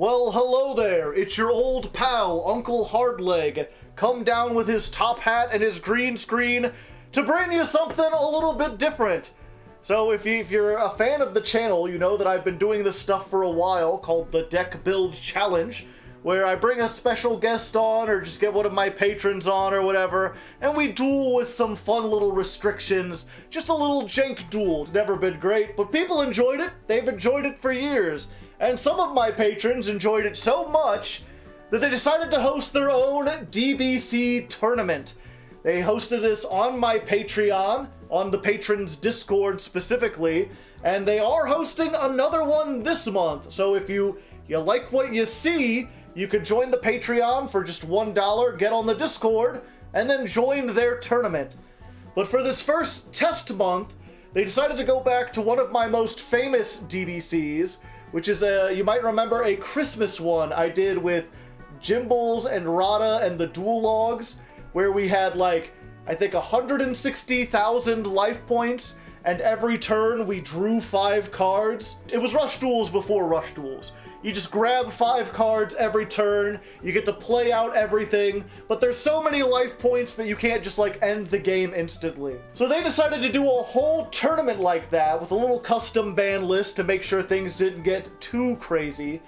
Well, hello there, it's your old pal, Uncle Hardleg, come down with his top hat and his green screen to bring you something a little bit different. So if you're a fan of the channel, you know that I've been doing this stuff for a while called the Deck Build Challenge, where I bring a special guest on or just get one of my patrons on or whatever, and we duel with some fun little restrictions, just a little jank duel. It's never been great, but people enjoyed it. They've enjoyed it for years. And some of my patrons enjoyed it so much that they decided to host their own DBC tournament. They hosted this on my Patreon, on the patrons' Discord specifically, and they are hosting another one this month. So if you like what you see, you could join the Patreon for just $1, get on the Discord, and then join their tournament. But for this first test month, they decided to go back to one of my most famous DBCs, which is, you might remember, a Christmas one I did with Jimbles and Rada and the Duel Logs, where we had, like, I think 160,000 life points, and every turn we drew 5 cards. It was Rush Duels before Rush Duels. You just grab 5 cards every turn, you get to play out everything, but there's so many life points that you can't just like end the game instantly. So they decided to do a whole tournament like that with a little custom ban list to make sure things didn't get too crazy.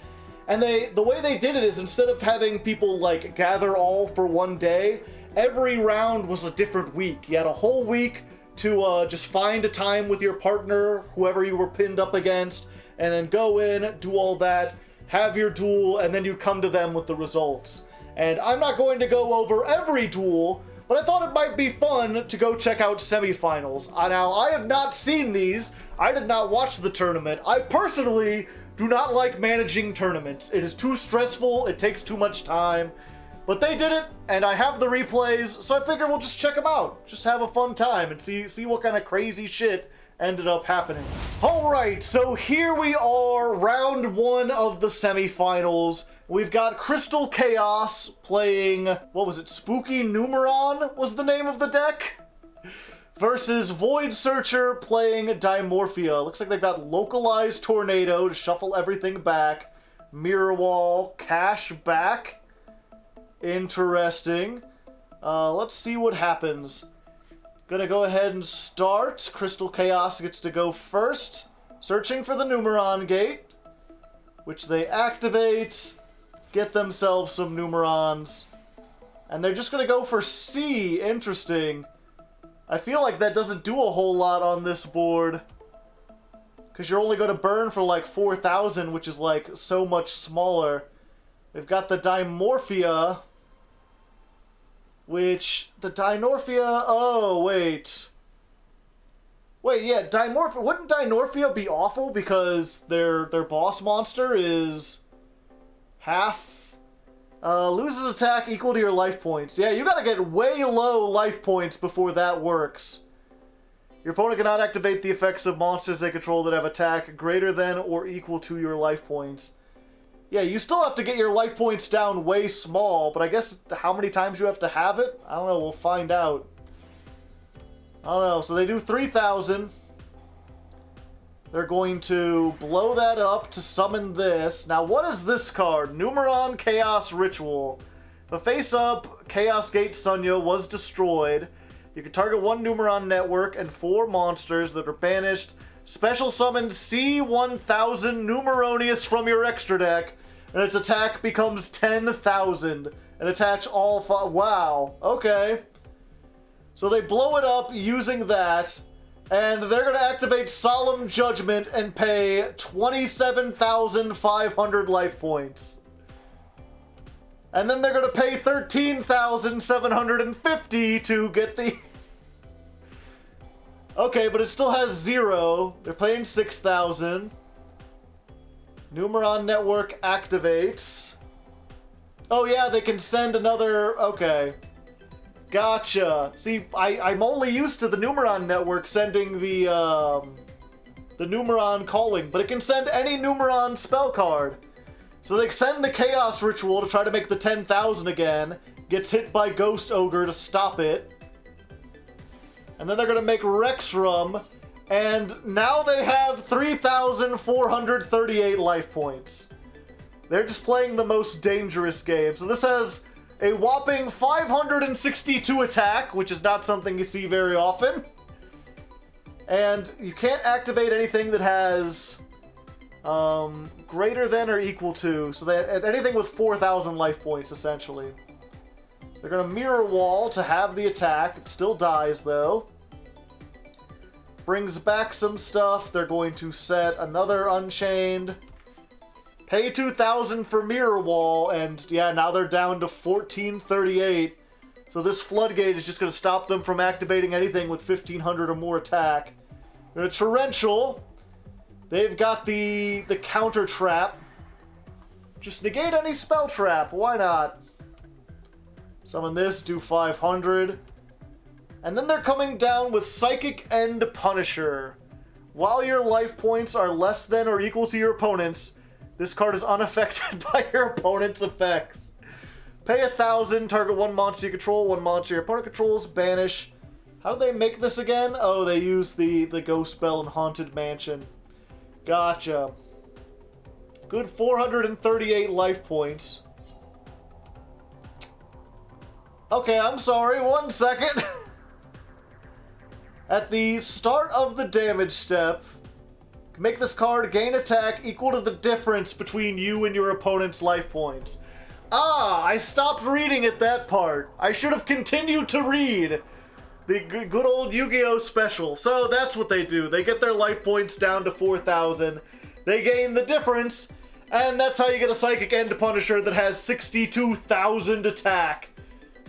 And the way they did it is, instead of having people like gather all for one day, every round was a different week. You had a whole week to just find a time with your partner, whoever you were pinned up against, and then go in, do all that, have your duel, and then you come to them with the results. And I'm not going to go over every duel, but I thought it might be fun to go check out semifinals. Now, I have not seen these. I did not watch the tournament. I personally do not like managing tournaments. It is too stressful, it takes too much time. But they did it, and I have the replays, so I figure we'll just check them out. Just have a fun time and see what kind of crazy shit ended up happening. Alright, so here we are, round 1 of the semifinals. We've got Crystal Chaos playing, what was it, Spooky Numeron was the name of the deck? Versus Void Searcher playing Dynorphia. Looks like they've got Localized Tornado to shuffle everything back. Mirror Wall, Cash back. Interesting. Let's see what happens. Gonna go ahead and start. Crystal Chaos gets to go first, searching for the Numeron gate, which they activate, get themselves some Numerons, and they're just gonna go for C. Interesting. I feel like that doesn't do a whole lot on this board, because you're only gonna burn for like 4,000, which is like so much smaller. They've got the Dynorphia, which, the Dynorphia, oh, wait, yeah, Dynorphia, wouldn't Dynorphia be awful because their boss monster is half, loses attack equal to your life points. Yeah, you gotta get way low life points before that works. Your opponent cannot activate the effects of monsters they control that have attack greater than or equal to your life points. Yeah, you still have to get your life points down way small, but I guess how many times you have to have it? I don't know, we'll find out. I don't know, so they do 3,000. They're going to blow that up to summon this. Now, what is this card? Numeron Chaos Ritual. If a face-up Chaos Gate Sunya was destroyed, you can target 1 Numeron network and 4 monsters that are banished. Special summon C1000 Numeronius from your extra deck, and its attack becomes 10,000. And attach all 5. Wow, okay. So they blow it up using that, and they're going to activate Solemn Judgment and pay 27,500 life points. And then they're going to pay 13,750 to get the... Okay, but it still has 0. They're paying 6,000. Numeron Network activates. Oh yeah, they can send another... Okay. Gotcha. See, I'm only used to the Numeron Network sending the Numeron calling, but it can send any Numeron spell card. So they send the Chaos Ritual to try to make the 10,000 again. Gets hit by Ghost Ogre to stop it. And then they're going to make Rexrum, and now they have 3,438 life points. They're just playing the most dangerous game. So this has a whopping 562 attack, which is not something you see very often. And you can't activate anything that has greater than or equal to. So anything with 4,000 life points, essentially. They're going to Mirror Wall to have the attack. It still dies, though. Brings back some stuff. They're going to set another Unchained. Pay 2,000 for Mirror Wall, and yeah, now they're down to 1438. So this Floodgate is just going to stop them from activating anything with 1,500 or more attack. They're a Torrential. They've got the Counter Trap. Just negate any Spell Trap, why not? Summon this, do 500. And then they're coming down with Psychic End Punisher. While your life points are less than or equal to your opponent's, this card is unaffected by your opponent's effects. Pay 1,000, target one monster you control, one monster your opponent controls, banish. How do they make this again? Oh, they use the Ghost Bell and Haunted Mansion. Gotcha. Good 438 life points. Okay, I'm sorry, 1 second. At the start of the damage step, make this card gain attack equal to the difference between you and your opponent's life points. Ah, I stopped reading at that part. I should have continued to read the good old Yu-Gi-Oh! Special. So that's what they do. They get their life points down to 4,000. They gain the difference, and that's how you get a Psychic End Punisher that has 62,000 attack.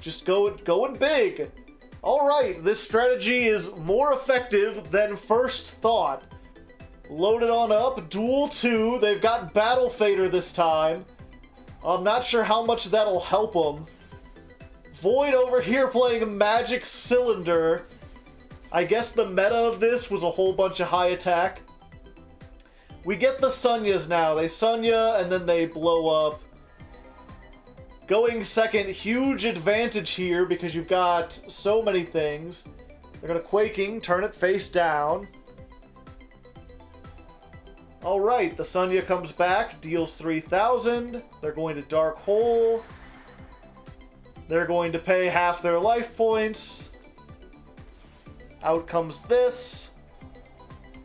Just going big. Alright, this strategy is more effective than first thought. Load it on up. Duel 2. They've got Battle Fader this time. I'm not sure how much that'll help them. Void over here playing Magic Cylinder. I guess the meta of this was a whole bunch of high attack. We get the Sunyas now. They Sunya and then they blow up. Going second, huge advantage here because you've got so many things. They're going to Quaking, turn it face down. Alright, the Sunya comes back, deals 3,000. They're going to Dark Hole. They're going to pay half their life points. Out comes this.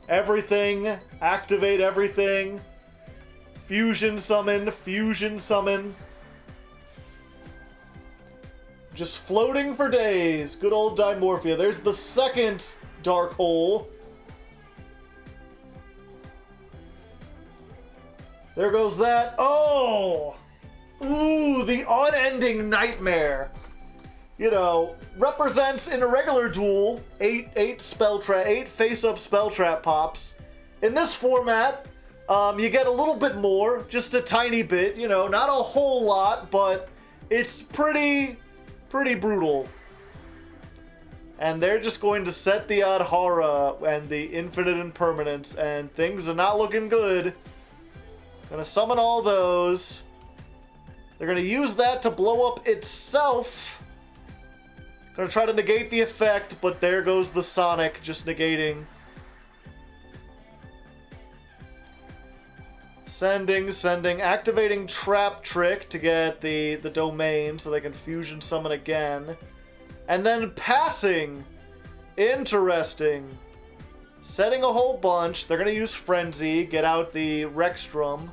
Everything. Activate everything. Fusion summon, fusion summon. Just floating for days. Good old Dynorphia. There's the second Dark Hole. There goes that. Oh! Ooh, the unending nightmare. You know, represents in a regular duel 8 face-up spell trap pops. In this format, you get a little bit more, just a tiny bit. You know, not a whole lot, but it's pretty brutal. And they're just going to set the Adhara and the Infinite Impermanence, and things are not looking good. Gonna summon all those. They're gonna use that to blow up itself. Gonna try to negate the effect, but there goes the Sonic, just negating. Sending, activating Trap Trick to get the domain so they can fusion summon again. And then passing. Interesting. Setting a whole bunch. They're going to use Frenzy, get out the Rexstrom.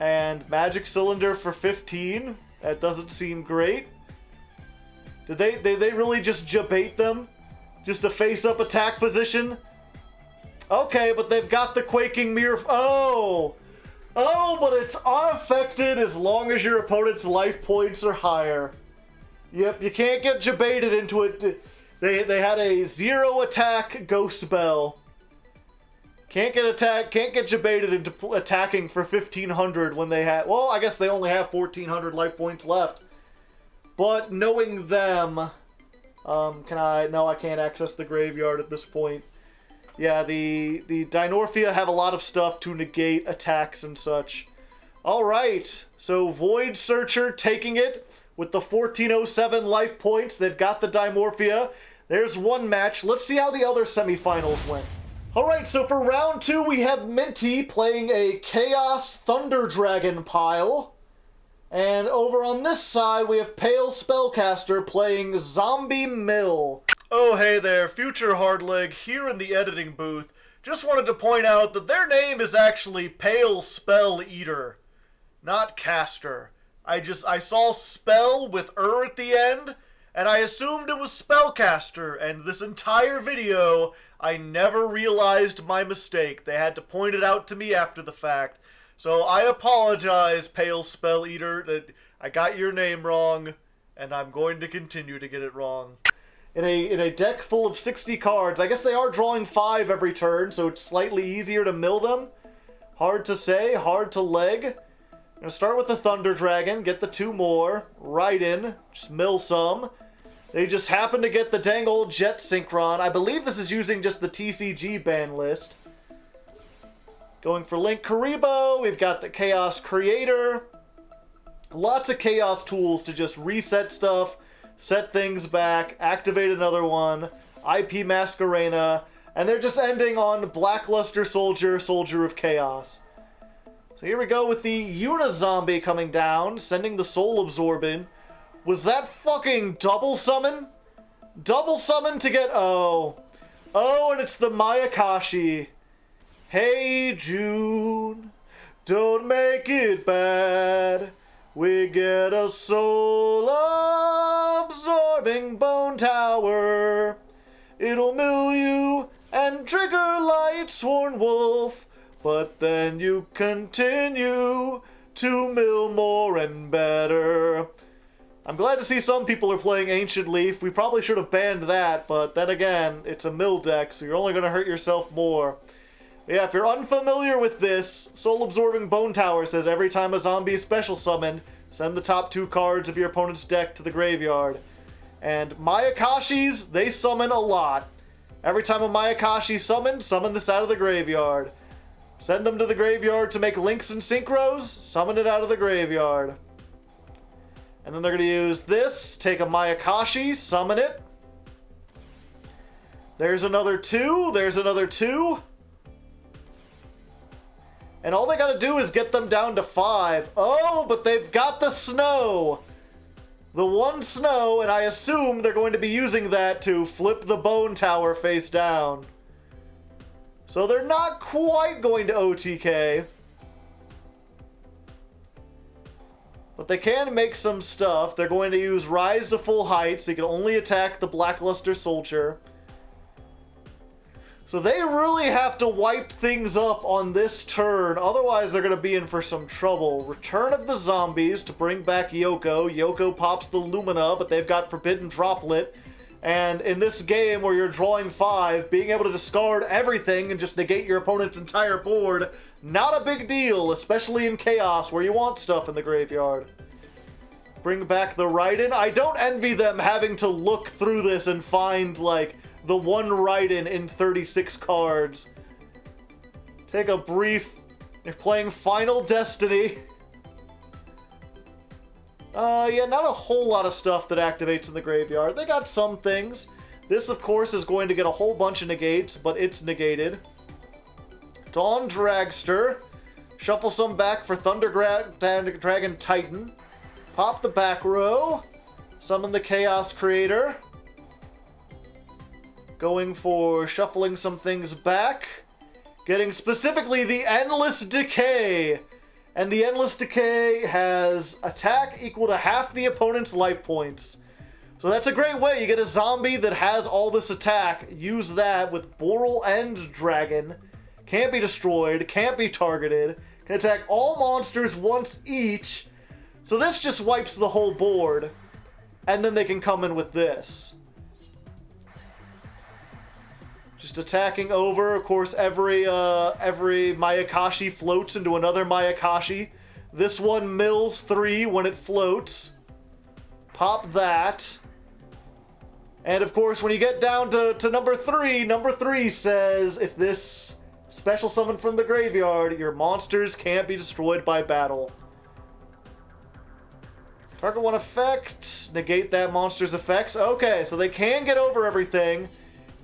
And Magic Cylinder for 15. That doesn't seem great. Did they really just jabate them? Just a face-up attack position? Okay, but they've got the Quaking Mirror. Oh! Oh, but it's unaffected as long as your opponent's life points are higher. Yep, you can't get jabaited into it. They had a 0 attack Ghost Bell. Can't get jabaited into attacking for 1,500 when they had. Well, I guess they only have 1,400 life points left. But knowing them, can I? No, I can't access the graveyard at this point. Yeah, the Dynorphia have a lot of stuff to negate attacks and such. Alright, so Void Searcher taking it with the 1407 life points. They've got the Dynorphia. There's one match. Let's see how the other semifinals went. Alright, so for round 2, we have Minty playing a Chaos Thunder Dragon pile. And over on this side, we have Pale Spellcaster playing Zombie Mill. Oh, hey there, Future Hardleg here in the editing booth. Just wanted to point out that their name is actually Pale Spell Eater, not Caster. I saw spell with at the end, and I assumed it was Spellcaster, and this entire video, I never realized my mistake. They had to point it out to me after the fact. So I apologize, Pale Spell Eater, that I got your name wrong, and I'm going to continue to get it wrong. In a deck full of 60 cards, I guess they are drawing 5 every turn, so it's slightly easier to mill them. Hard to say, hard to leg. I'm going to start with the Thunder Dragon, get the 2 more, right in, just mill some. They just happen to get the dang old Jet Synchron. I believe this is using just the TCG ban list. Going for Link Karibo, we've got the Chaos Creator. Lots of Chaos tools to just reset stuff, set things back, activate another one, IP Masquerena, and they're just ending on Blackluster Soldier, Soldier of Chaos. So here we go with the Unizombie coming down, sending the Soul Absorb in. Was that fucking double summon? Double summon to get... Oh, and it's the Mayakashi. Hey, June, don't make it bad. We get a soul-absorbing bone tower. It'll mill you and trigger Lightsworn Wolf, but then you continue to mill more and better. I'm glad to see some people are playing Ancient Leaf. We probably should have banned that, but then again, it's a mill deck, so you're only going to hurt yourself more. Yeah, if you're unfamiliar with this, Soul-Absorbing Bone Tower says every time a zombie is special summoned, send the top 2 cards of your opponent's deck to the graveyard. And Mayakashis, they summon a lot. Every time a Mayakashi summoned, summon this out of the graveyard. Send them to the graveyard to make links and synchros, summon it out of the graveyard. And then they're going to use this, take a Mayakashi, summon it. There's another 2, there's another 2. And all they gotta do is get them down to 5. Oh, but they've got the snow. The 1 snow, and I assume they're going to be using that to flip the bone tower face down. So they're not quite going to OTK. But they can make some stuff. They're going to use Rise to Full Height, so you can only attack the Blackluster Soldier. So they really have to wipe things up on this turn, otherwise they're going to be in for some trouble. Return of the Zombies to bring back Yugioh. Yugioh pops the Lumina, but they've got Forbidden Droplet. And in this game where you're drawing 5, being able to discard everything and just negate your opponent's entire board, not a big deal, especially in Chaos where you want stuff in the graveyard. Bring back the Raiden. I don't envy them having to look through this and find, like, the 1 Raiden in 36 cards. Take a brief... They're playing Final Destiny. Yeah, not a whole lot of stuff that activates in the graveyard. They got some things. This, of course, is going to get a whole bunch of negates, but it's negated. Dawn Dragster. Shuffle some back for Thunder Dragon Titan. Pop the back row. Summon the Chaos Creator. Going for shuffling some things back. Getting specifically the Endless Decay. And the Endless Decay has attack equal to half the opponent's life points. So that's a great way. You get a zombie that has all this attack. Use that with Boral End Dragon. Can't be destroyed. Can't be targeted. Can attack all monsters once each. So this just wipes the whole board. And then they can come in with this. Just attacking over. Of course, every Mayakashi floats into another Mayakashi. This one mills 3 when it floats. Pop that. And of course, when you get down to number 3 says, if this special summon from the graveyard, your monsters can't be destroyed by battle. Target 1 effect. Negate that monster's effects. Okay, so they can get over everything.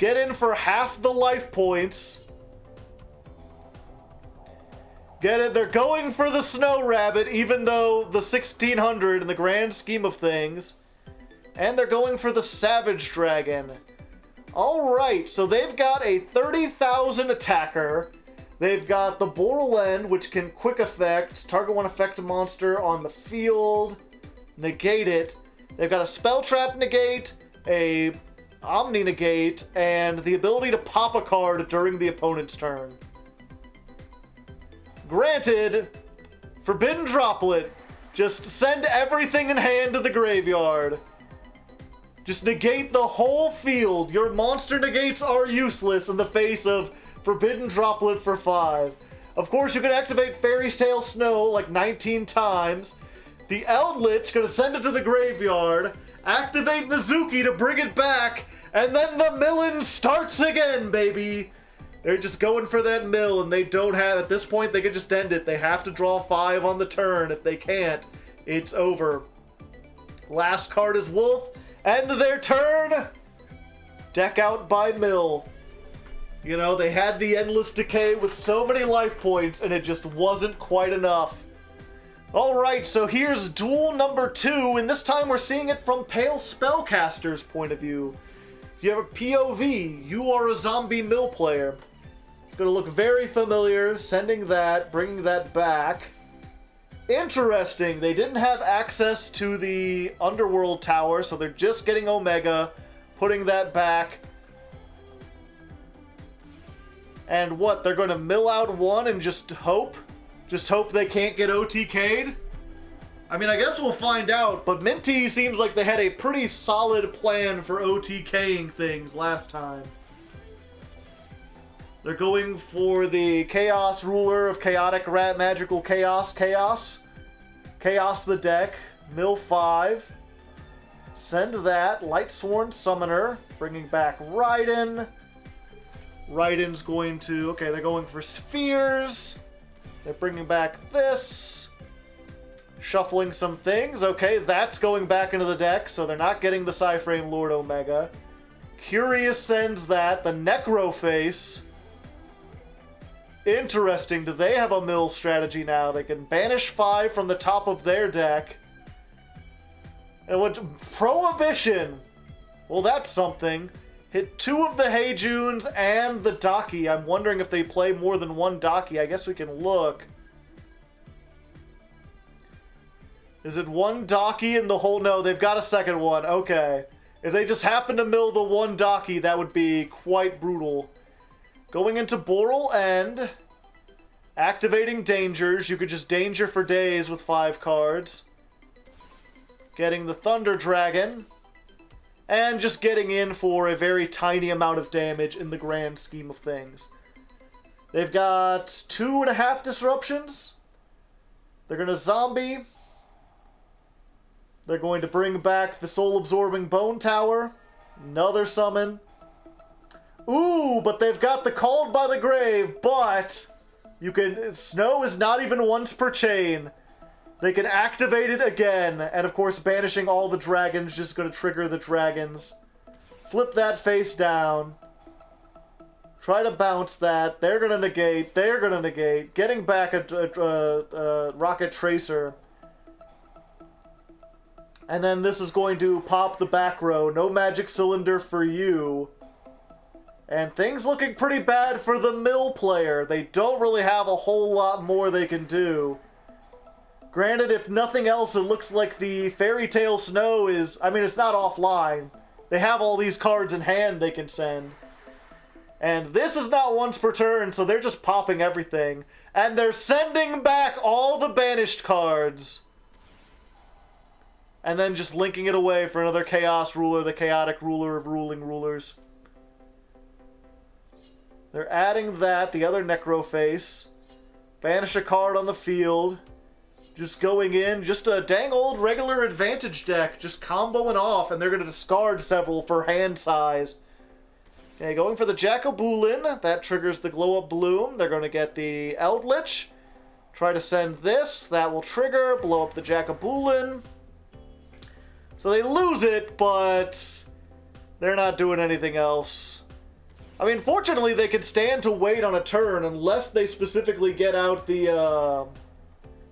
Get in for half the life points. Get it? They're going for the Snow Rabbit, even though the 1600 in the grand scheme of things. And they're going for the Savage Dragon. Alright, so they've got a 30,000 attacker. They've got the Borland, which can quick effect. Target one effect a monster on the field. Negate it. They've got a Spell Trap negate, a Omni negate, and the ability to pop a card during the opponent's turn. Granted, Forbidden Droplet. Just send everything in hand to the graveyard. Just negate the whole field. Your monster negates are useless in the face of Forbidden Droplet for 5. Of course, you can activate Fairy's Tale Snow like 19 times. The Eldritch gonna send it to the graveyard, activate Mizuki to bring it back, and then the millin starts again, baby! They're just going for that mill, and they don't have, at this point, they can just end it. They have to draw 5 on the turn. If they can't, it's over. Last card is Wolf. End their turn! Deck out by mill. You know, they had the Endless Decay with so many life points, and it just wasn't quite enough. Alright, so here's duel number 2, and this time we're seeing it from Pale Spellcaster's point of view. If you have a POV, you are a zombie mill player. It's going to look very familiar, sending that, bringing that back. Interesting, they didn't have access to the Underworld Tower, so they're just getting Omega, putting that back. And what, they're going to mill out one and just hope? Just hope they can't get OTK'd? I mean, I guess we'll find out, but Minty seems like they had a pretty solid plan for OTKing things last time. They're going for the Chaos Ruler of Chaotic Rat Magical Chaos. Chaos the deck. Mill 5. Send that. Lightsworn Summoner. Bringing back Raiden. Raiden's going to... Okay, they're going for Spheres. They're bringing back this. Shuffling some things. Okay, that's going back into the deck, so they're not getting the Psyframe Lord Omega. Curious sends that. The Necroface. Interesting. Do they have a mill strategy now? They can banish 5 from the top of their deck. And what? Prohibition! Well, that's something. Hit 2 of the Heijuns and the Daki. I'm wondering if they play more than one Daki. I guess we can look. Is it one Daki in the whole... No, they've got a second one. Okay. If they just happen to mill the one Daki, that would be quite brutal. Going into Boral End. Activating Dangers. You could just danger for days with 5 cards. Getting the Thunder Dragon. And just getting in for a very tiny amount of damage in the grand scheme of things. They've got 2.5 disruptions. They're going to zombie. They're going to bring back the Soul-Absorbing Bone Tower. Another summon. Ooh, but they've got the Called by the Grave, but you can... Snow is not even once per chain. They can activate it again, and of course banishing all the dragons just going to trigger the dragons. Flip that face down. Try to bounce that. They're going to negate. They're going to negate. Getting back a Rocket Tracer. And then this is going to pop the back row. No Magic Cylinder for you. And things looking pretty bad for the mill player. They don't really have a whole lot more they can do. Granted, if nothing else, it looks like the Fairy Tale Snow is... I mean, it's not offline. They have all these cards in hand they can send. And this is not once per turn, so they're just popping everything. And they're sending back all the banished cards. And then just linking it away for another Chaos Ruler, the Chaotic Ruler of Ruling Rulers. They're adding that, the other Necroface. Banish a card on the field. Just going in, just a dang old regular advantage deck, just comboing off, and they're going to discard several for hand size. Okay, going for the Jack-o'-Boolin, that triggers the Glow-Up Bloom. They're going to get the Eldritch. Try to send this, that will trigger, blow up the Jack-o'-Boolin. So they lose it, but they're not doing anything else. I mean, fortunately, they can stand to wait on a turn unless they specifically get out the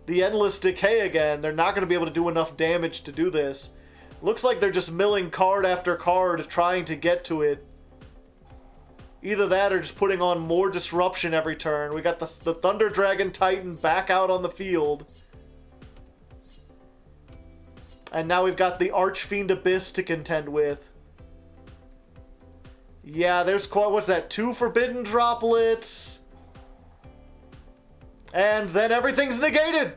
Endless Decay again. They're not going to be able to do enough damage to do this. Looks like they're just milling card after card trying to get to it. Either that or just putting on more disruption every turn. We got the Thunder Dragon Titan back out on the field. And now we've got the Archfiend Abyss to contend with. Yeah, there's quite, what's that, 2 Forbidden Droplets. And then everything's negated.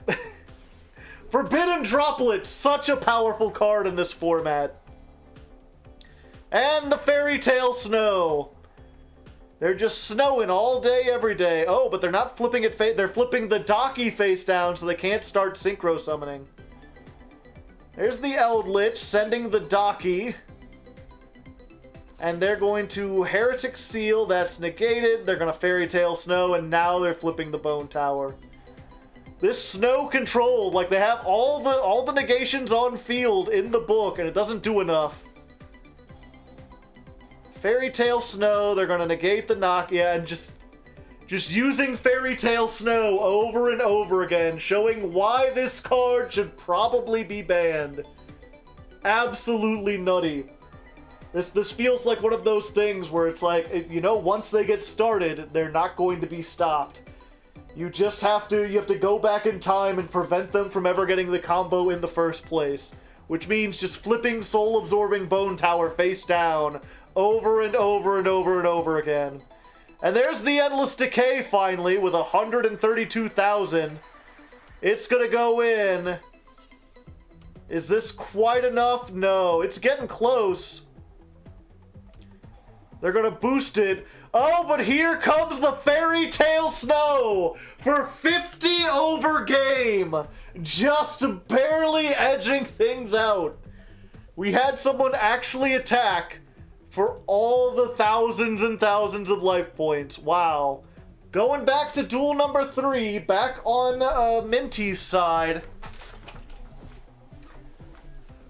Forbidden Droplet, such a powerful card in this format. And the Fairy Tale Snow. They're just snowing all day, every day. Oh, but they're not flipping it, they're flipping the Docky face down so they can't start Synchro Summoning. There's the Eldritch sending the Docky. And they're going to Heretic Seal, that's negated. They're going to Fairy Tale Snow, and now they're flipping the Bone Tower. This snow control, like they have all the negations on field in the book, and it doesn't do enough. Fairy Tale Snow, they're going to negate the knock, yeah, and just using Fairy Tale Snow over and over again, showing why this card should probably be banned. Absolutely nutty. This feels like one of those things where it's like, you know, once they get started, they're not going to be stopped. You just have to go back in time and prevent them from ever getting the combo in the first place. Which means just flipping Soul-Absorbing Bone Tower face down over and over and over and over again. And there's the Endless Decay finally with 132,000. It's gonna go in. Is this quite enough? No, it's getting close. They're gonna boost it. Oh, but here comes the Fairy Tale Snow for 50 over game. Just barely edging things out. We had someone actually attack for all the thousands and thousands of life points. Wow. Going back to duel number 3, back on Minty's side.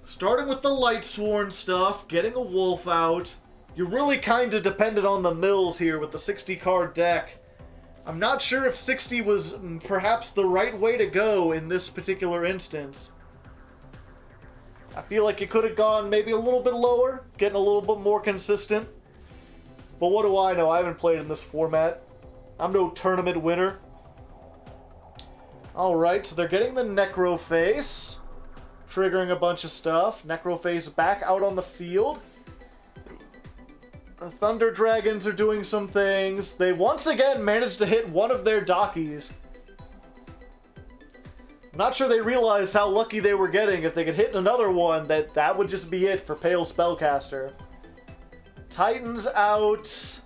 Starting with the Lightsworn stuff, getting a wolf out. You're really kind of dependent on the mills here with the 60 card deck. I'm not sure if 60 was perhaps the right way to go in this particular instance. I feel like it could have gone maybe a little bit lower, getting a little bit more consistent. But what do I know? I haven't played in this format. I'm no tournament winner. Alright, so they're getting the Necroface, triggering a bunch of stuff. Necroface back out on the field. The Thunder Dragons are doing some things. They once again managed to hit one of their Dockies. I'm not sure they realized how lucky they were getting. If they could hit another one, that would just be it for Pale Spellcaster. Titan's out.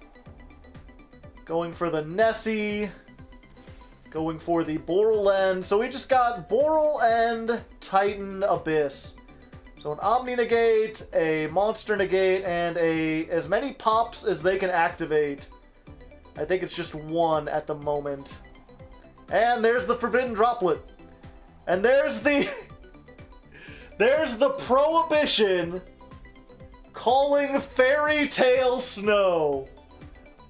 Going for the Nessie. Going for the Boral End. So we just got Boral End, Titan, Abyss. So an Omni Negate, a Monster Negate, and as many pops as they can activate. I think it's just one at the moment. And there's the Forbidden Droplet. And there's the... there's the Prohibition calling Fairy Tale Snow.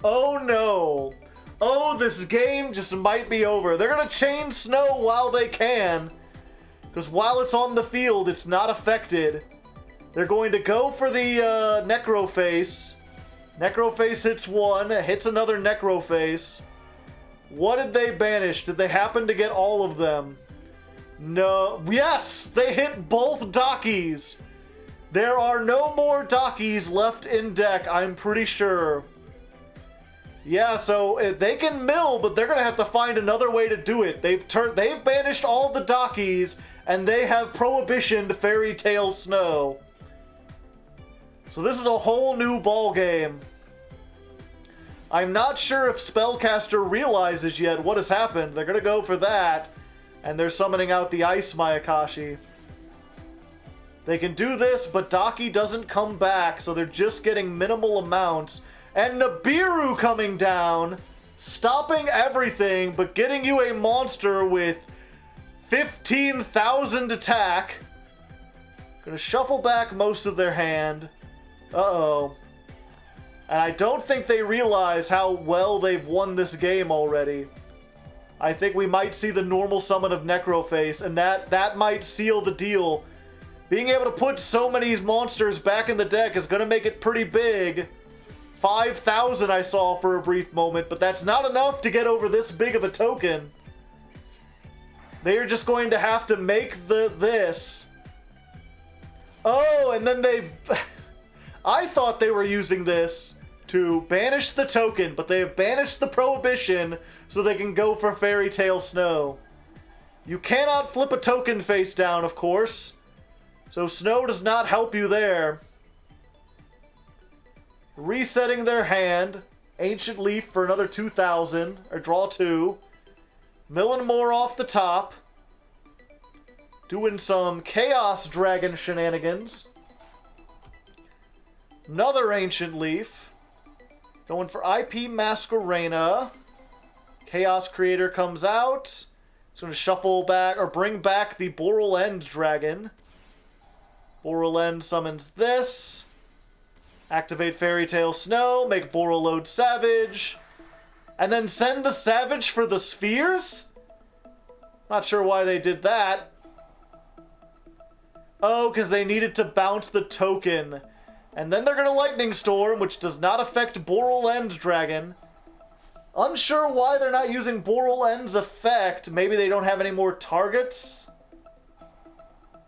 Oh no. Oh, this game just might be over. They're gonna chain Snow while they can. Because while it's on the field, it's not affected. They're going to go for the Necroface. Necroface hits one, hits another Necroface. What did they banish? Did they happen to get all of them? No. Yes! They hit both Dockies. There are no more Dockies left in deck, I'm pretty sure. Yeah, so they can mill, but they're going to have to find another way to do it. They've banished all the Dockies, and they have prohibitioned Fairy Tale Snow. So this is a whole new ball game. I'm not sure if Spellcaster realizes yet what has happened. They're going to go for that, and they're summoning out the Ice Mayakashi. They can do this, but Docky doesn't come back, so they're just getting minimal amounts. And Nibiru coming down, stopping everything, but getting you a monster with 15,000 attack. Gonna shuffle back most of their hand. Uh-oh. And I don't think they realize how well they've won this game already. I think we might see the normal summon of Necroface, and that might seal the deal. Being able to put so many monsters back in the deck is going to make it pretty big. 5,000 I saw for a brief moment, but that's not enough to get over this big of a token. They are just going to have to make this. Oh, and then they... I thought they were using this to banish the token, but they have banished the prohibition so they can go for Fairy Tale Snow. You cannot flip a token face down, of course. So Snow does not help you there. Resetting their hand. Ancient Leaf for another 2,000. Or draw 2. Milling more off the top. Doing some Chaos Dragon shenanigans. Another Ancient Leaf. Going for IP Masquerena. Chaos Creator comes out. It's going to shuffle back, or bring back the Boral End Dragon. Boral End summons this. Activate Fairy Tale Snow. Make Boral load Savage. And then send the Savage for the Spheres? Not sure why they did that. Oh, because they needed to bounce the token. And then they're going to Lightning Storm, which does not affect Boral End Dragon. Unsure why they're not using Boral End's effect. Maybe they don't have any more targets.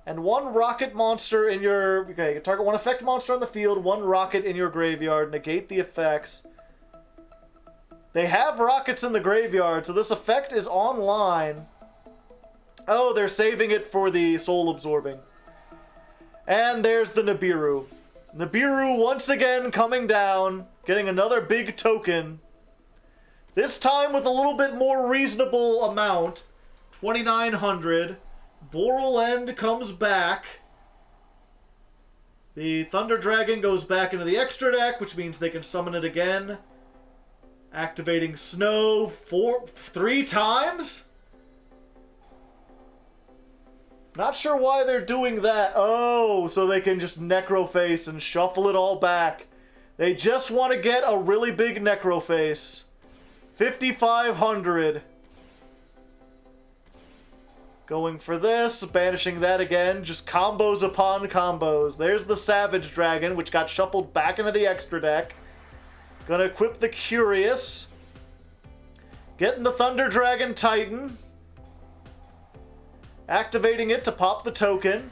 And one rocket monster in your... Okay, target one effect monster on the field, one rocket in your graveyard. Negate the effects. They have rockets in the graveyard, so this effect is online. Oh, they're saving it for the Soul Absorbing. And there's the Nibiru. Nibiru once again coming down, getting another big token. This time with a little bit more reasonable amount. 2,900. Boral End comes back. The Thunder Dragon goes back into the extra deck, which means they can summon it again. Activating Snow 3 times? Not sure why they're doing that. Oh, so they can just Necroface and shuffle it all back. They just want to get a really big Necroface. 5,500. Going for this, banishing that again. Just combos upon combos. There's the Savage Dragon, which got shuffled back into the extra deck. Gonna equip the Curious. Getting the Thunder Dragon Titan. Activating it to pop the token.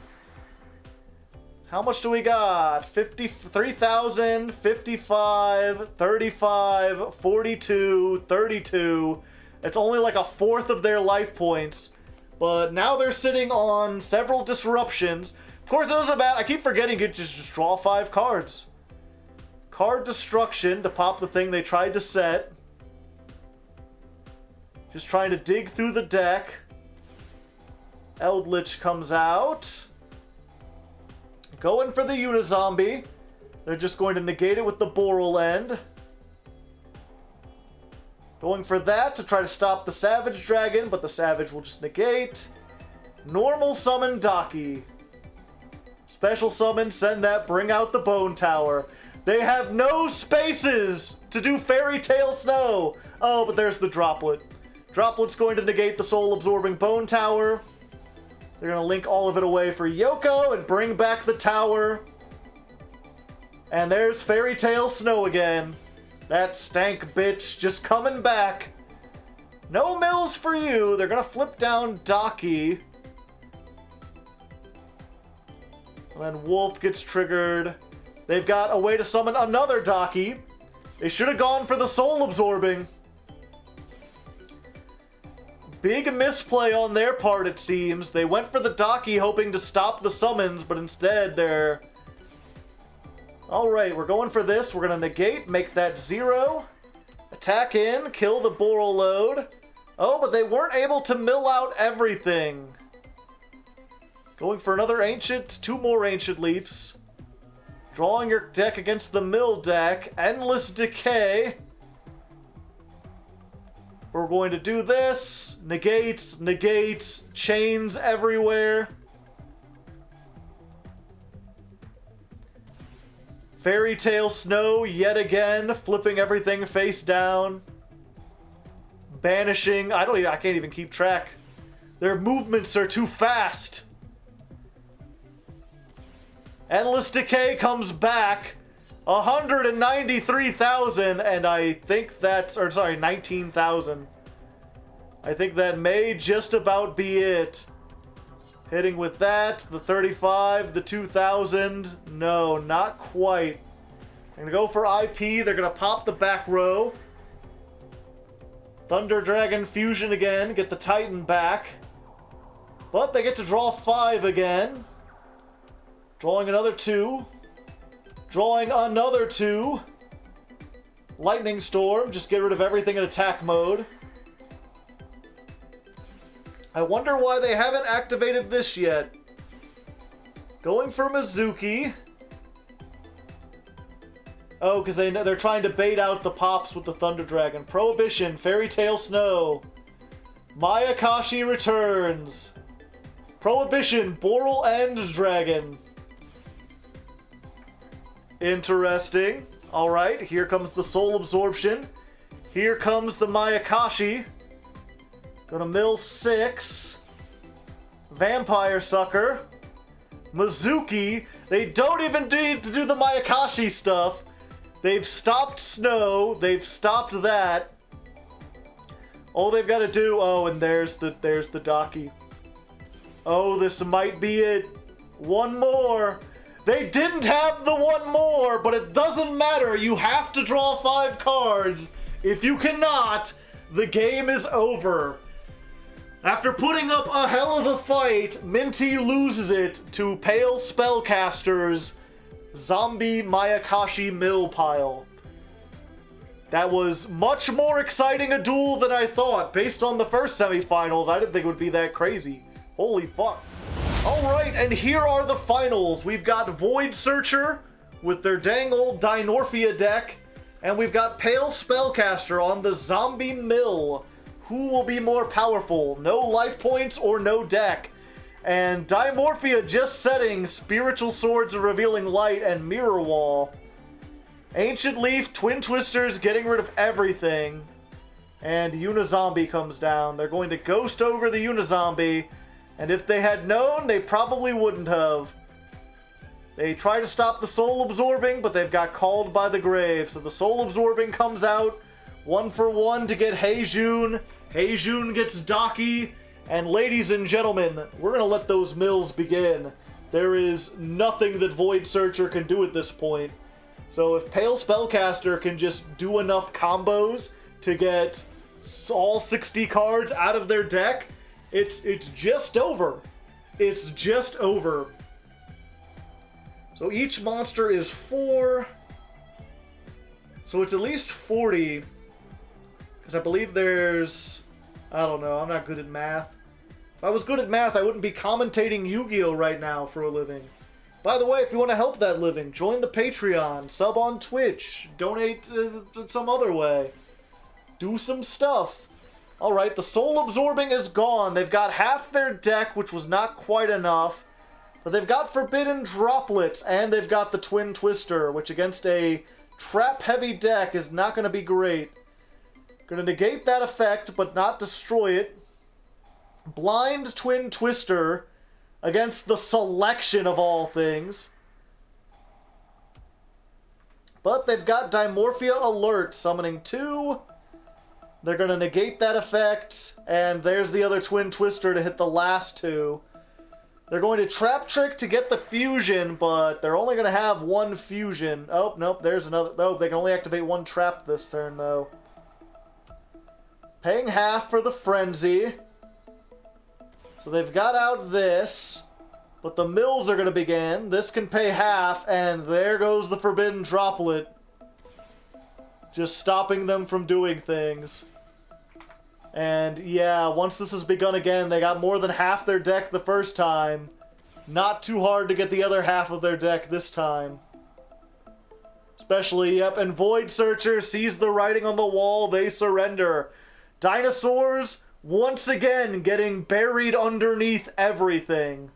How much do we got? 53,000, 55, 35, 42, 32. It's only like a fourth of their life points. But now they're sitting on several disruptions. Of course, it doesn't matter. I keep forgetting you just draw 5 cards. Card Destruction to pop the thing they tried to set. Just trying to dig through the deck. Eldritch comes out. Going for the Unizombie. They're just going to negate it with the Boral End. Going for that to try to stop the Savage Dragon, but the Savage will just negate. Normal summon Daki. Special summon, send that, bring out the Bone Tower. They have no spaces to do Fairy Tale Snow. Oh, but there's the Droplet. Droplet's going to negate the Soul Absorbing Bone Tower. They're going to link all of it away for Yoko and bring back the tower. And there's Fairy Tale Snow again. That stank bitch just coming back. No mills for you. They're going to flip down Daki. And then Wolf gets triggered. They've got a way to summon another Daki. They should have gone for the Soul Absorbing. Big misplay on their part, it seems. They went for the Daki hoping to stop the summons, but instead they're... Alright, we're going for this. We're going to negate, make that 0. Attack in, kill the Boral load. Oh, but they weren't able to mill out everything. Going for another Ancient, 2 more Ancient Leafs. Drawing your deck against the mill deck. Endless Decay. We're going to do this. Negates, negates, chains everywhere. Fairy Tale Snow yet again, flipping everything face down. Banishing. I can't even keep track. Their movements are too fast. Endless Decay comes back. 193,000, and I think that's, or sorry, 19,000. I think that may just about be it. Hitting with that, the 35, the 2,000. No, not quite. I'm gonna go for IP. They're gonna pop the back row. Thunder Dragon Fusion again, get the Titan back. But they get to draw 5 again. Drawing another 2. Drawing another 2. Lightning Storm, just get rid of everything in attack mode. I wonder why they haven't activated this yet. Going for Mizuki. Oh, because they're trying to bait out the pops with the Thunder Dragon. Prohibition, Fairy Tale Snow. Mayakashi returns. Prohibition, Boral End Dragon. Interesting. Alright, here comes the Soul Absorption. Here comes the Mayakashi. Gonna mill 6. Vampire Sucker. Mizuki. They don't even need to do the Mayakashi stuff. They've stopped Snow. They've stopped that. All they've got to do... Oh, and there's the Daki. Oh, this might be it. One more. They didn't have the one more, but it doesn't matter. You have to draw 5 cards. If you cannot, the game is over. After putting up a hell of a fight, Minty loses it to Pale Spellcaster's Zombie Mayakashi Mill Pile. That was much more exciting a duel than I thought. Based on the first semifinals, I didn't think it would be that crazy. Holy fuck. Alright, and here are the finals. We've got Void Searcher with their dang old Dynorphia deck, and we've got Pale Spellcaster on the Zombie Mill. Who will be more powerful? No life points or no deck. And Dynorphia just setting Spiritual Swords of Revealing Light and Mirror Wall. Ancient Leaf, Twin Twisters getting rid of everything. And Unizombie comes down. They're going to Ghost Ogre the Unizombie. And if they had known, they probably wouldn't have. They try to stop the Soul Absorbing, but they've got called by the grave. So the Soul Absorbing comes out. 1 for 1 to get Heijun. Heijun gets Daki. And ladies and gentlemen, we're going to let those mills begin. There is nothing that Void Searcher can do at this point. So if Pale Spellcaster can just do enough combos to get all 60 cards out of their deck, it's just over. It's just over. So each monster is 4. So it's at least 40. Because I believe there's... I don't know, I'm not good at math. If I was good at math, I wouldn't be commentating Yu-Gi-Oh! Right now for a living. By the way, if you want to help that living, join the Patreon, sub on Twitch, donate some other way. Do some stuff. Alright, the Soul Absorbing is gone. They've got half their deck, which was not quite enough. But they've got Forbidden Droplet, and they've got the Twin Twister, which against a trap-heavy deck is not going to be great. Going to negate that effect, but not destroy it. Blind Twin Twister against the Selection of all things. But they've got Dynorphia Alert, summoning 2. They're going to negate that effect, and there's the other Twin Twister to hit the last 2. They're going to Trap Trick to get the Fusion, but they're only going to have 1 Fusion. Oh, nope, there's another. Oh, they can only activate 1 Trap this turn, though. Paying half for the Frenzy. So they've got out this, but the mills are going to begin. This can pay half, and there goes the Forbidden Droplet. Just stopping them from doing things. And yeah, once this has begun again, they got more than half their deck the first time. Not too hard to get the other half of their deck this time. Especially, yep, and Void Searcher sees the writing on the wall, they surrender. Dinosaurs, once again, getting buried underneath everything.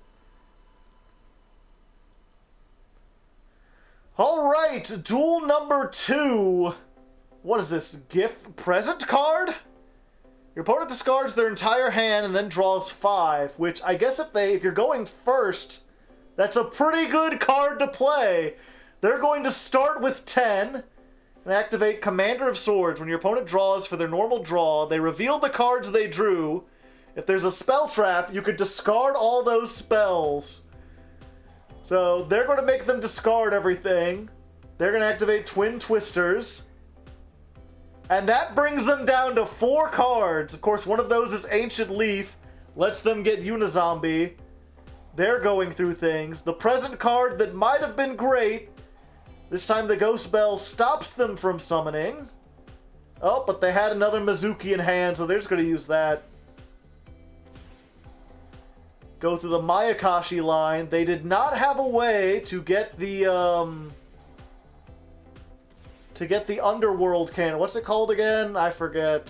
Alright, duel number 2. What is this? Gift present card? Your opponent discards their entire hand and then draws 5, which I guess if you're going first, that's a pretty good card to play. They're going to start with 10 and activate Commander of Swords. When your opponent draws for their normal draw, they reveal the cards they drew. If there's a spell trap, you could discard all those spells. So they're going to make them discard everything. They're going to activate Twin Twisters. And that brings them down to 4 cards. Of course, one of those is Ancient Leaf. Lets them get Unizombie. They're going through things. The present card that might have been great. This time the Ghost Bell stops them from summoning. Oh, but they had another Mizuki in hand, so they're just going to use that. Go through the Mayakashi line. They did not have a way to get the Underworld cannon. What's it called again? I forget.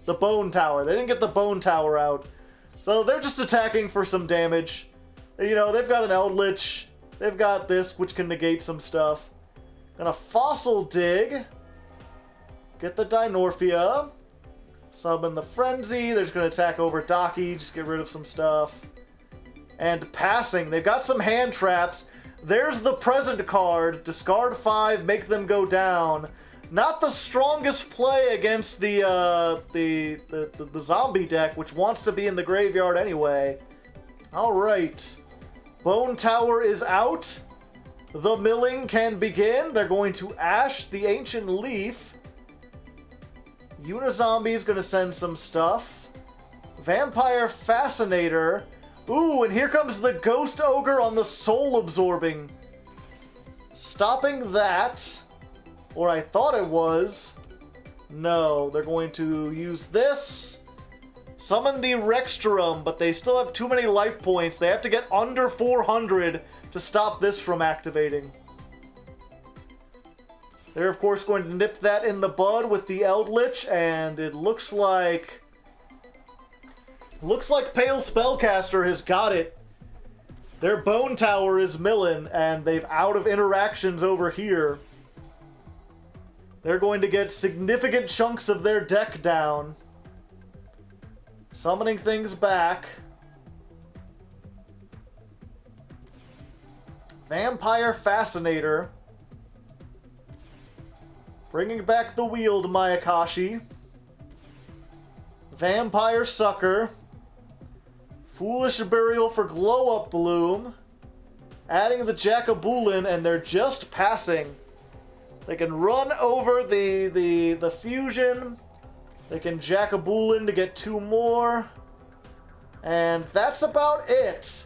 The Bone Tower. They didn't get the Bone Tower out. So they're just attacking for some damage. You know, they've got an Eldritch. They've got this, which can negate some stuff. Gonna Fossil Dig. Get the Dynorphia. Summon the Frenzy. They're just gonna attack over Daki. Just get rid of some stuff. And passing. They've got some hand traps. There's the present card. Discard 5, make them go down. Not the strongest play against the zombie deck, which wants to be in the graveyard anyway. Alright. Bone Tower is out. The milling can begin. They're going to Ash the Ancient Leaf. Unizombie's gonna send some stuff. Vampire Fascinator. Ooh, and here comes the Ghost Ogre on the Soul Absorbing. Stopping that. Or I thought it was. No, they're going to use this. Summon the Rextrum, but they still have too many life points. They have to get under 400 to stop this from activating. They're, of course, going to nip that in the bud with the Eldritch, and it looks like Pale Spellcaster has got it. Their Bone Tower is milling, and they've out of interactions over here. They're going to get significant chunks of their deck down. Summoning things back. Vampire Fascinator. Bringing back the wheeled Mayakashi. Vampire Sucker. Foolish Burial for Glow Up Bloom. Adding the Jackabulin, and they're just passing. They can run over the fusion. They can Jackabulin to get 2 more. And that's about it.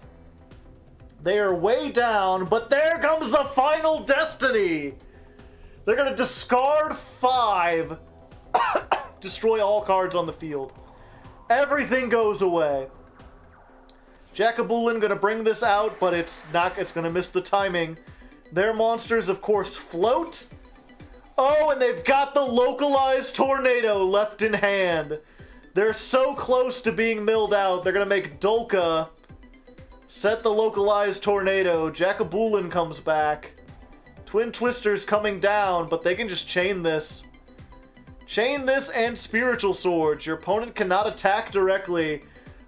They are way down, but there comes the final destiny. They're going to discard 5. Destroy all cards on the field. Everything goes away. Jackabulin going to bring this out, but it's going to miss the timing. Their monsters, of course, float. Oh, and they've got the localized tornado left in hand. They're so close to being milled out. They're going to make Dolka set the localized tornado. Jackabulin comes back. Twin Twisters coming down, but they can just chain this. Chain this and Spiritual Swords. Your opponent cannot attack directly.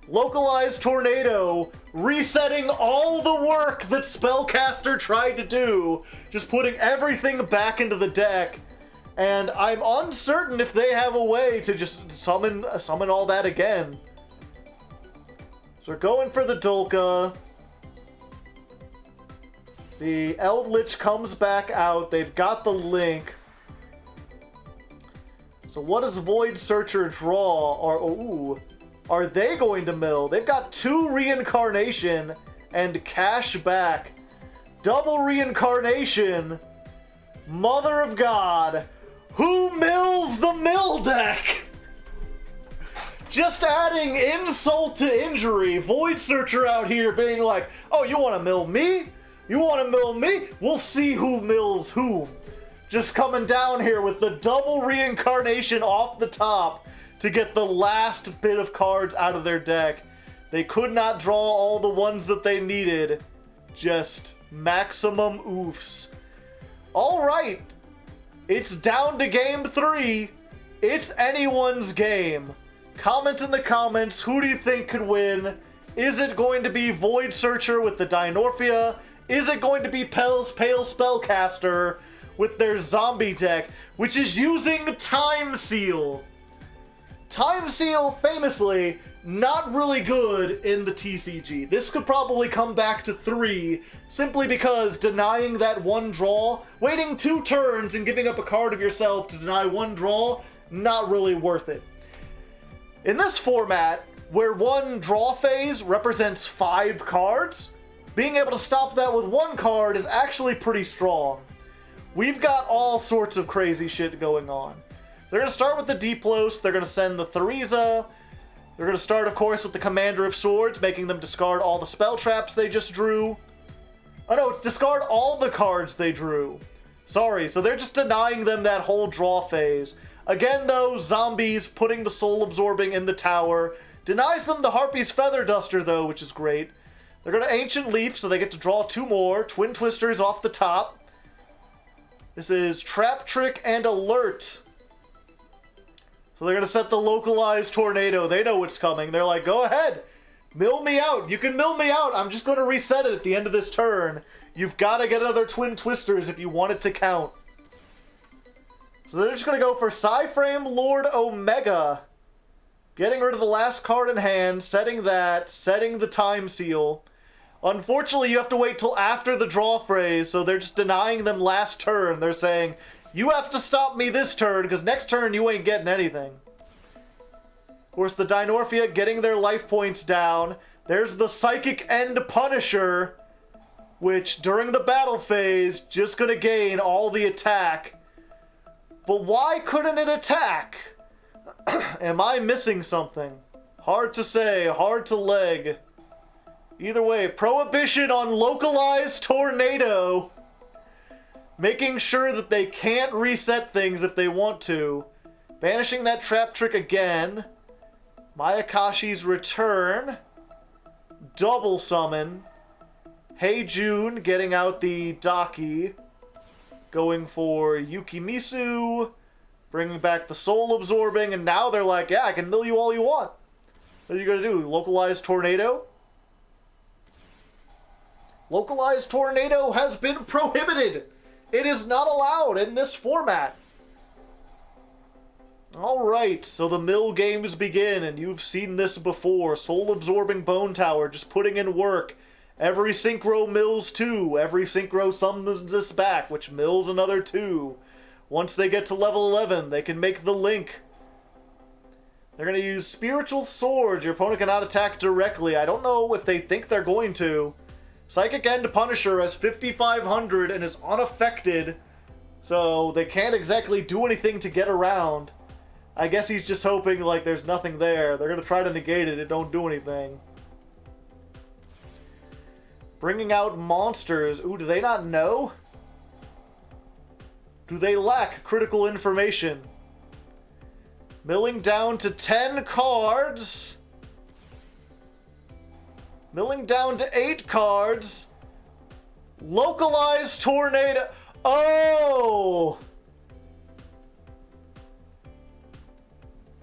Localized Tornado, resetting all the work that Spellcaster tried to do, just putting everything back into the deck. And I'm uncertain if they have a way to just summon all that again. So we're going for the Dolka. The Eldritch comes back out. They've got the Link. So what does Void Searcher draw? Or, are they going to mill? They've got 2 Reincarnation and Cash back. Double Reincarnation. Mother of God. Who mills the mill deck? Just adding insult to injury. Void Searcher out here being like, oh, you want to mill me? You want to mill me? We'll see who mills whom. Just coming down here with the double Reincarnation off the top to get the last bit of cards out of their deck. They could not draw all the ones that they needed. Just maximum oofs. Alright. It's down to game 3. It's anyone's game. Comment in the comments, who do you think could win? Is it going to be Void Searcher with the Dynorphia? Is it going to be Pale Spellcaster with their zombie deck, which is using Time Seal? Time Seal, famously, not really good in the TCG. This could probably come back to 3, simply because denying that one draw, waiting 2 turns and giving up a card of yourself to deny 1 draw, not really worth it. In this format, where 1 draw phase represents 5 cards, being able to stop that with 1 card is actually pretty strong. We've got all sorts of crazy shit going on. They're going to start with the Diplos, they're going to send the Theriza, they're going to start, of course, with the Commander of Swords, making them discard all the spell traps they just drew. Oh no, it's discard all the cards they drew. Sorry, so they're just denying them that whole draw phase. Again, though, zombies putting the Soul Absorbing in the tower. Denies them the Harpy's Feather Duster, though, which is great. They're going to Ancient Leaf, so they get to draw 2 more. Twin Twisters off the top. This is Trap Trick and Alert. So they're going to set the Localized Tornado. They know what's coming. They're like, go ahead. Mill me out. You can mill me out. I'm just going to reset it at the end of this turn. You've got to get another Twin Twisters if you want it to count. So they're just going to go for Psyframe Lord Omega. Getting rid of the last card in hand, setting that, setting the Time Seal. Unfortunately, you have to wait till after the draw phrase, so they're just denying them last turn. They're saying, you have to stop me this turn, because next turn you ain't getting anything. Of course, the Dynorphia getting their life points down. There's the Psychic End Punisher, which, during the battle phase, just gonna gain all the attack. But why couldn't it attack? Am I missing something? Hard to say, hard to leg. Either way, prohibition on Localized Tornado. Making sure that they can't reset things if they want to. Banishing that Trap Trick again. Mayakashi's Return. Double Summon. Hey June getting out the Daki. Going for Yukimisu. Bringing back the Soul Absorbing. And now they're like, yeah, I can mill you all you want. What are you going to do? Localized Tornado? Localized Tornado has been prohibited. It is not allowed in this format. Alright, so the mill games begin, and you've seen this before. Soul Absorbing Bone Tower, just putting in work. Every Synchro mills 2. Every Synchro summons this back, which mills another 2. Once they get to level 11, they can make the link. They're going to use Spiritual Swords. Your opponent cannot attack directly. I don't know if they think they're going to. Psychic End Punisher has 5,500 and is unaffected, so they can't exactly do anything to get around. I guess he's just hoping like there's nothing there. They're going to try to negate it. It don't do anything. Bringing out monsters. Ooh, do they not know? Do they lack critical information? Milling down to 10 cards. Milling down to 8 cards. Localized Tornado. Oh!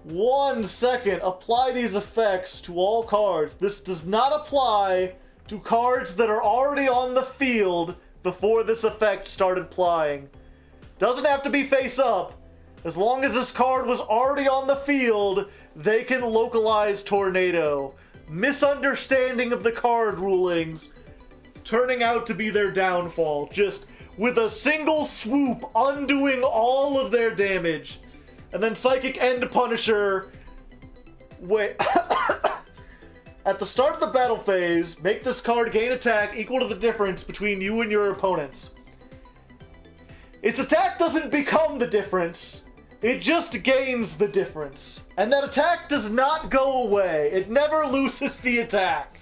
1 second. Apply these effects to all cards. This does not apply to cards that are already on the field before this effect started applying. Doesn't have to be face up. As long as this card was already on the field, they can localize Tornado. Misunderstanding of the card rulings turning out to be their downfall. Just with a single swoop undoing all of their damage. And then Psychic End Punisher. Wait. At the start of the battle phase, make this card gain attack equal to the difference between you and your opponents. Its attack doesn't become the difference. It just gains the difference. And that attack does not go away. It never loses the attack.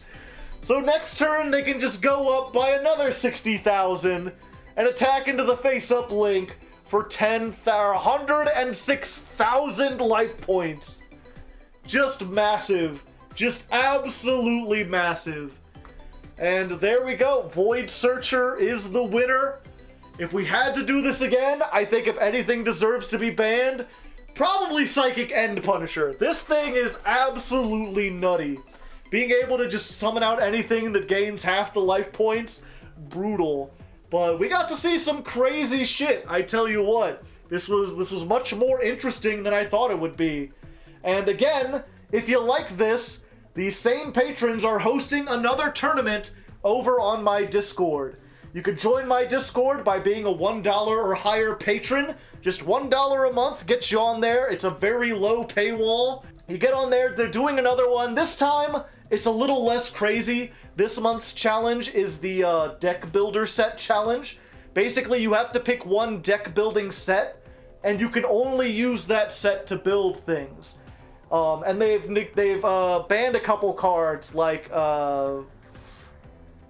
So next turn, they can just go up by another 60,000 and attack into the face-up link for 106,000 life points. Just massive. Just absolutely massive. And there we go. Void Searcher is the winner. If we had to do this again, I think if anything deserves to be banned, probably Psychic End Punisher. This thing is absolutely nutty. Being able to just summon out anything that gains half the life points, brutal. But we got to see some crazy shit, I tell you what. This was much more interesting than I thought it would be. And again, if you like this, these same patrons are hosting another tournament over on my Discord. You could join my Discord by being a $1 or higher patron. Just $1 a month gets you on there. It's a very low paywall. You get on there, they're doing another one. This time, it's a little less crazy. This month's challenge is the deck builder set challenge. Basically, you have to pick one deck building set, and you can only use that set to build things. And they've banned a couple cards like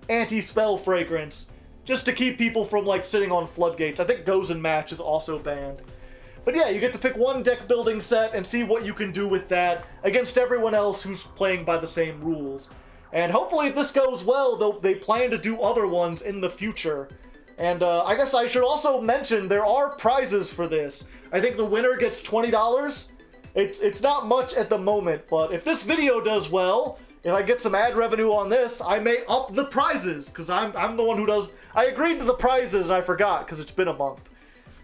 Anti-Spell Fragrance, just to keep people from like sitting on floodgates. I think Goes and Match is also banned. But yeah, you get to pick one deck building set and see what you can do with that against everyone else who's playing by the same rules. And hopefully if this goes well, they plan to do other ones in the future. And I guess I should also mention there are prizes for this. I think the winner gets $20. It's not much at the moment, but if this video does well, if I get some ad revenue on this, I may up the prizes, because I'm the one who does... I agreed to the prizes and I forgot, because it's been a month.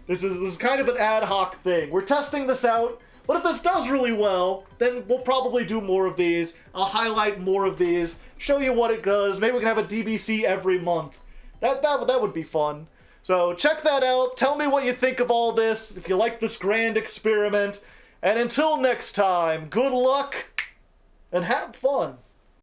This is kind of an ad hoc thing. We're testing this out, but if this does really well, then we'll probably do more of these. I'll highlight more of these, show you what it does. Maybe we can have a DBC every month. That would be fun. So check that out. Tell me what you think of all this, if you like this grand experiment. And until next time, good luck and have fun.